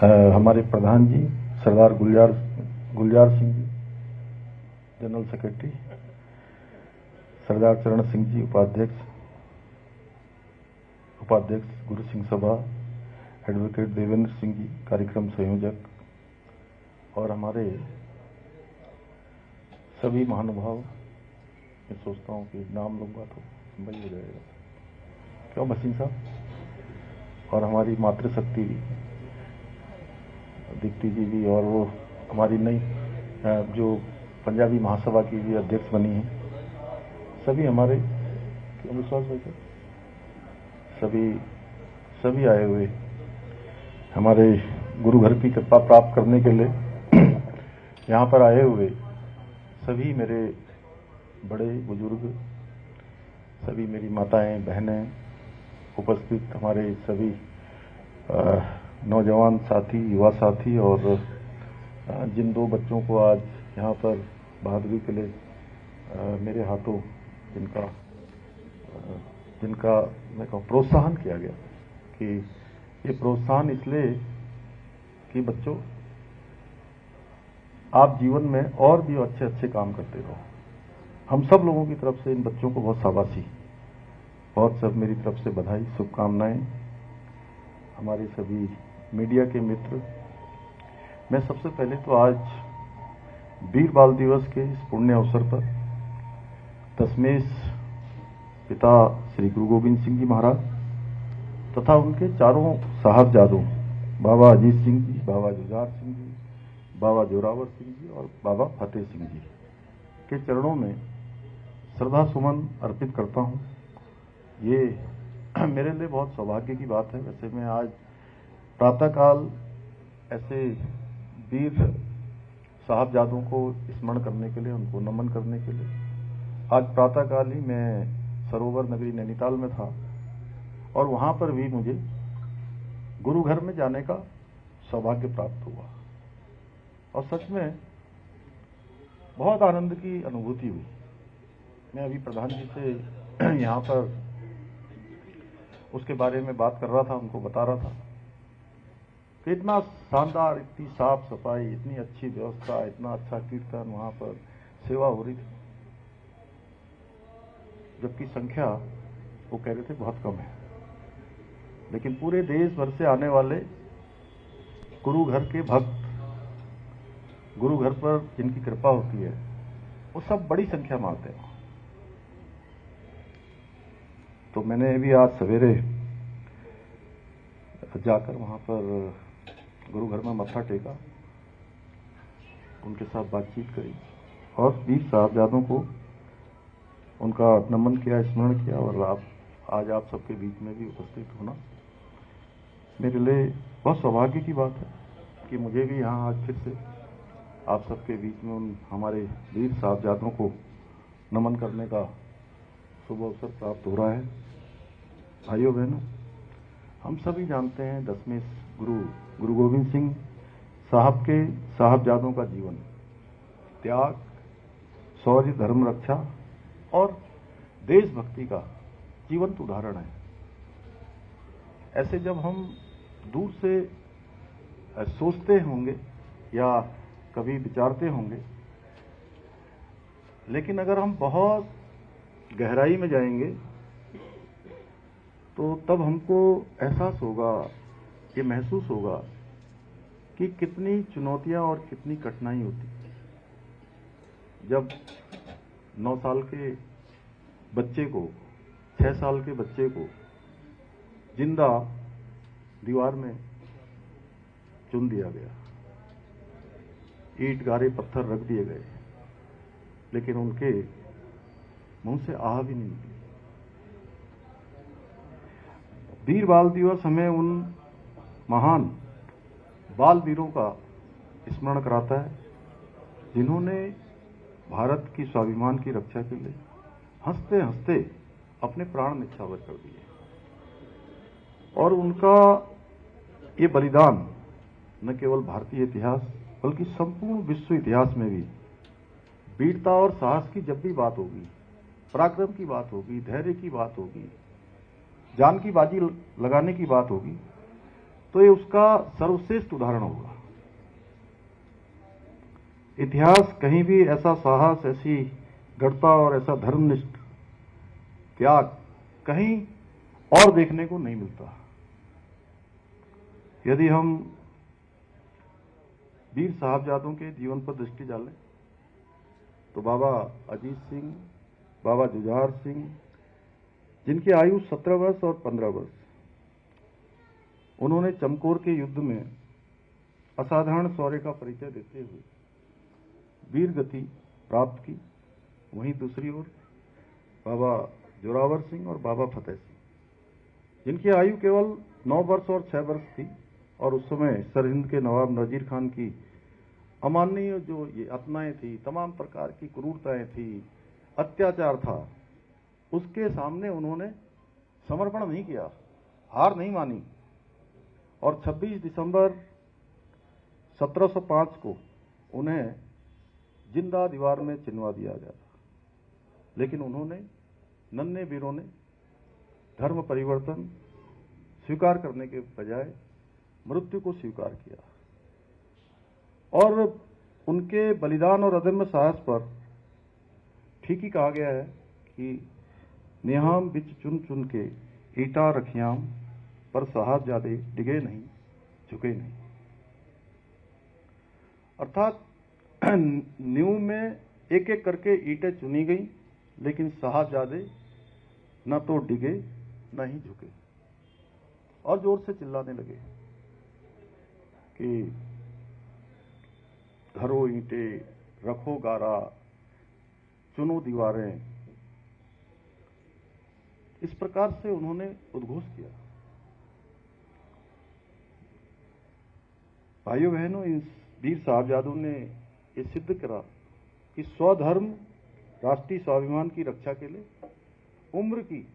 हमारे प्रधान जी सरदार गुलजार Singh ji general secretary, सरदार चरण सिंह जी उपाध्यक्ष गुरु सिंह सभा, एडवोकेट देवेंद्र सिंह जी कार्यक्रम संयोजक, और हमारे सभी महानुभाव, मैं सोचता हूँ कि नाम लूंगा तो संभल हो जाएगा, क्यों मसीन साहब, और हमारी मातृशक्ति भी दीप्ति जी भी, और वो हमारी नई जो पंजाबी महासभा की भी अध्यक्ष बनी है, सभी हमारे क्यों विश्वास भाई सभी आए हुए हमारे गुरु घर की कृपा प्राप्त करने के लिए यहाँ पर आए हुए सभी मेरे बड़े बुजुर्ग, सभी मेरी माताएं बहनें, उपस्थित हमारे सभी नौजवान साथी, युवा साथी, और जिन दो बच्चों को आज यहाँ पर बहादुरी के लिए मेरे हाथों जिनका मैं कहूँ प्रोत्साहन किया गया, कि ये प्रोत्साहन इसलिए कि बच्चों आप जीवन में और भी अच्छे अच्छे काम करते रहो। हम सब लोगों की तरफ से इन बच्चों को बहुत शाबाशी, बहुत सब मेरी तरफ से बधाई, शुभकामनाएं। हमारे सभी मीडिया के मित्र, मैं सबसे पहले तो आज वीर बाल दिवस के इस पुण्य अवसर पर दशमेश पिता श्री गुरु गोविंद सिंह जी महाराज तथा उनके चारों साहबजादों बाबा अजीत सिंह जी, बाबा जुझार सिंह जी, बाबा जोरावर सिंह जी और बाबा फतेह सिंह जी के चरणों में श्रद्धा सुमन अर्पित करता हूं। ये मेरे लिए बहुत सौभाग्य की बात है। वैसे मैं आज प्रातःकाल ऐसे वीर साहबजादों को स्मरण करने के लिए, उनको नमन करने के लिए आज प्रातःकाल ही मैं सरोवर नगरी नैनीताल में था, और वहां पर भी मुझे गुरु घर में जाने का सौभाग्य प्राप्त हुआ, और सच में बहुत आनंद की अनुभूति हुई। मैं अभी प्रधान जी से यहाँ पर उसके बारे में बात कर रहा था, उनको बता रहा था कि इतना शानदार, इतनी साफ सफाई, इतनी अच्छी व्यवस्था, इतना अच्छा कीर्तन, वहां पर सेवा हो रही थी, जबकि संख्या वो कह रहे थे बहुत कम है, लेकिन पूरे देश भर से आने वाले गुरु घर के भक्त, गुरु घर पर जिनकी कृपा होती है, वो सब बड़ी संख्या में आते हैं। तो मैंने भी आज सवेरे जाकर वहां पर गुरु घर में मत्था टेका, उनके साथ बातचीत करी, और वीर साहबजादों को उनका नमन किया, स्मरण किया, और आज आप सबके बीच में भी उपस्थित होना मेरे लिए बहुत सौभाग्य की बात है कि मुझे भी यहाँ आज फिर से आप सबके बीच में उन हमारे वीर साहबजादों को नमन करने का शुभ अवसर प्राप्त हो रहा है। भाइयों बहनों, हम सभी जानते हैं दशमेश गुरु गोविंद सिंह साहब के साहबजादों का जीवन त्याग, शौर्य, धर्म रक्षा और देशभक्ति का जीवंत उदाहरण है। ऐसे जब हम दूर से सोचते होंगे या कभी विचारते होंगे, लेकिन अगर हम बहुत गहराई में जाएंगे तो तब हमको एहसास होगा, ये महसूस होगा कि कितनी चुनौतियां और कितनी कठिनाई होती। जब 9 साल के बच्चे को, 6 साल के बच्चे को जिंदा दीवार में चुन दिया गया, ईंट गारे पत्थर रख दिए गए, लेकिन उनके मुंह से आह भी नहीं निकली। वीर बाल दिवस हमें उन महान बाल वीरों का स्मरण कराता है जिन्होंने भारत की स्वाभिमान की रक्षा के लिए हंसते हंसते अपने प्राण न्यौछावर कर दिए, और उनका ये बलिदान न केवल भारतीय इतिहास बल्कि संपूर्ण विश्व इतिहास में भी वीरता और साहस की जब भी बात होगी, पराक्रम की बात होगी, धैर्य की बात होगी, जान की बाजी लगाने की बात होगी, तो ये उसका सर्वश्रेष्ठ उदाहरण होगा। इतिहास कहीं भी ऐसा साहस, ऐसी दृढ़ता और ऐसा धर्मनिष्ठ त्याग कहीं और देखने को नहीं मिलता। यदि हम वीर साहबजादों के जीवन पर दृष्टि डालें तो बाबा अजीत सिंह, बाबा जुझार सिंह, जिनकी आयु 17 वर्ष और 15 वर्ष, उन्होंने चमकौर के युद्ध में असाधारण शौर्य का परिचय देते हुए वीर गति प्राप्त की। वहीं दूसरी ओर बाबा जोरावर सिंह और बाबा फतेह सिंह, जिनकी आयु केवल 9 वर्ष और 6 वर्ष थी, और उस समय सरहिंद के नवाब नजीर खान की अमानवीय जो ये यातनाएं थी, तमाम प्रकार की क्रूरताएं थी, अत्याचार था, उसके सामने उन्होंने समर्पण नहीं किया, हार नहीं मानी। और 26 दिसंबर 1705 को उन्हें जिंदा दीवार में चिनवा दिया गया था, लेकिन उन्होंने, नन्हे वीरों ने धर्म परिवर्तन स्वीकार करने के बजाय मृत्यु को स्वीकार किया। और उनके बलिदान और अदम्य साहस पर ठीक ही कहा गया है कि नेहाम बिच चुन चुन के ईटा रखियाम, पर साहबजादे डिगे नहीं, झुके नहीं। अर्थात नींव में एक एक करके ईंटें चुनी गई, लेकिन साहबजादे न तो डिगे न ही झुके, और जोर से चिल्लाने लगे कि धरो ईंटें, रखो गारा, चुनो दीवारें। इस प्रकार से उन्होंने उद्घोष किया। भाइयों बहनों, इन वीर साहबजादों ने ये सिद्ध करा कि स्वधर्म, राष्ट्रीय स्वाभिमान की रक्षा के लिए उम्र की